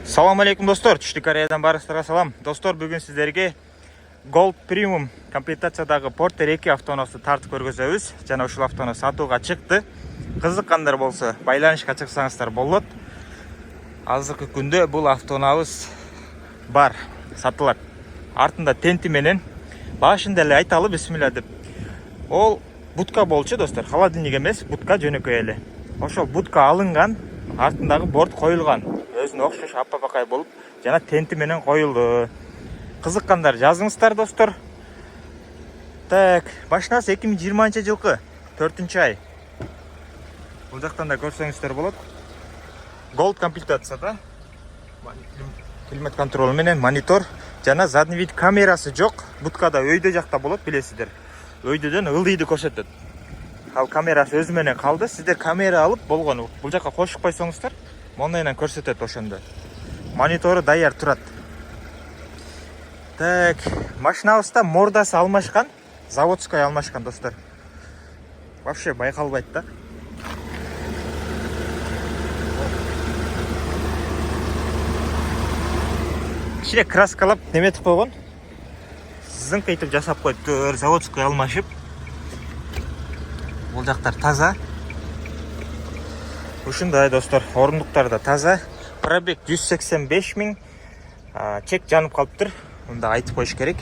Салам алейкум достор, Түштүк Кореядан барыңыздарга салам. Достор, бүгүн сиздерге Gold Premium комплектациядагы Porter 2 автоунаасы тартып көргөзөбүз. Жана ушул автоунаа сатууга чыкты. Кызыккандар болсо байланышка чыксаңыздар болот. Азыркы күндө бул автоунаабыз бар, сатылат. Артында тенти менен башында эле айталы бисмилла деп. Ол будка болчу достор, холодильник эмес, будка жөнөкөй эле. Ошол будка алынган, артындагы борт коюлган. Өзүнө окшош аппакай болуп, жана тенти менен коюлду. Кызыккандар жазыңыздар достор. Так, машинасы 2020-жылкы 4-ай. Бул жактан да көрсөңүздөр болот. Gold комплектацияда. Климат контролу менен монитор, жана задний вид камерасы жок. Будкада өйдө жакта болот, билесиздер. Өйдөдөн ылдыйды көрсөтөт. Ал камерасы өзү менен калды. Сиздер камера алып болгону бул жакка кошуп койсоңуздар, монайынан көрсөтөт ошондо. Монитору даяр турат. Так, машинабызда мордасы алмашкан, заводской алмашкан достор. Вообще байкалбайт да. Кичине краскалап неметип койгон. Зыңкайтып жасап коюптур, заводской алмашып. Бул жактар таза. Ушундай достор, орундуктар да таза. Пробег 185 000. Чек жанып калыптыр. Мында айтып коюш керек.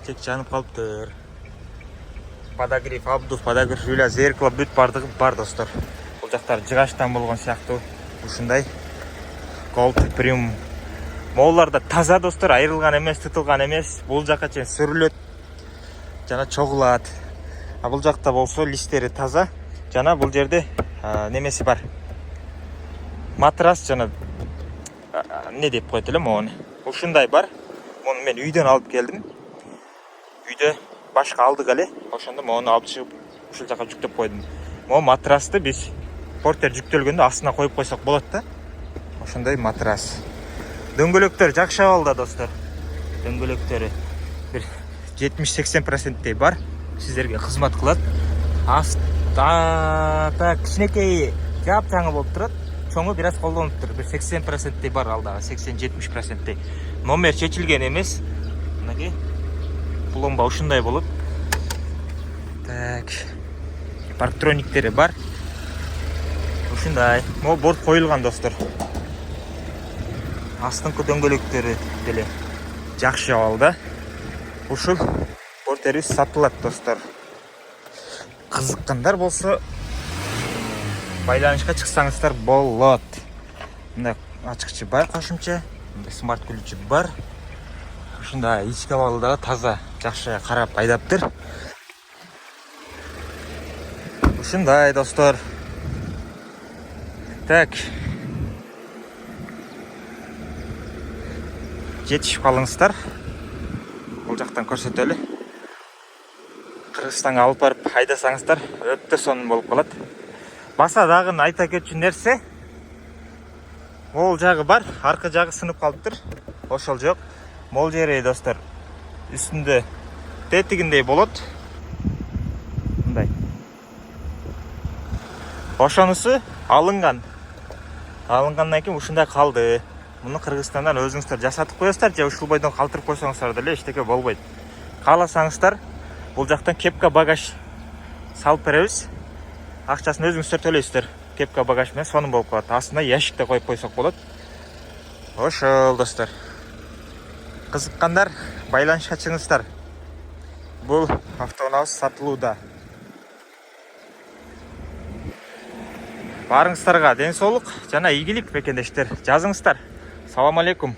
Чек жанып калыптыр. Подогрев, обдув, подогрев рюля, зеркало бүт бардыгы бар достор. Бул жактар жыгачтан болгон сыяктуу. Ушундай Gold Premium. Моолар да таза достор, айрылган эмес, тытылган эмес. Бул жакка чейин сүрүлөт. Жана чогулат. Бул жакта болсо листтери таза. Жана бул жерде немеси бар. Матрас жана не деп коет элем мону. Ушундай бар. Мону мен үйдөн алып келдим. Үйдө башка алдык эле. Ошондо мону алып чыгып ушул жака жүктөп койдум. Могу матрасты биз Porter жүктөлгөндө астына коюп койсок болот да. Ошондой матрас. Дөңгөлөктөр жакшы абалда достор. Дөңгөлөктөрү бир 70-80% бар. Сиздерге кызмат кылат. Так, кичинекей жаап-жаңы болуп турат. Чоңу бир аз колдонуптур. Бир 80% бар алдагы, 80-70%. Номер чечилген эмес. Мынакей пломба ушундай болот. Так. Парктрониктери бар. Ушундай. Могу борт коюлган достор. Астыңкы дөңгөлөктөрү деле жакшы абалда. Ушул Porterибиз сатылат достор. Кызыккандар болсо байланышка чыксаңыздар болот. Мында ачкычы бар кошумча, мында смарт ключ бар. Ушундай ички абалда таза, жакшы карап айдаптыр. Ушундай достор. Так. Жетишип калыңыздар. Бул жактан көрсөтөлү. Кыргызстанга алып барып айдасаңыздар өтө сонун болуп калат. Баса дагы айта кетчү нерсе, мол жагы бар, аркы жагы сынып калыптыр. Ошол жок. Мол жери достор, үстүндө тетигиндей болот. Мындай. Ошонусу алынган. Алынгандан кийин ушундай калды. Муну Кыргызстандан өзүңүздөр жасатып коесуздар же ушул бойдон калтырып койсоңуздар деле эчтеке болбойт. Кааласаңыздар бул жактан кепка багаж салып беребиз. Акчасын өзүңүздөр төлөйсүздөр. Кепка багаж менен сонун болуп калат. Астына ящикте коюп койсок болот. Ошол достор. Кызыккандар байланышка чыгыңыздар. Бул автоунаабыз сатылууда. Барыңыздарга ден соолук жана ийгилик бекендештер. Жазыңыздар. Салам алейкум.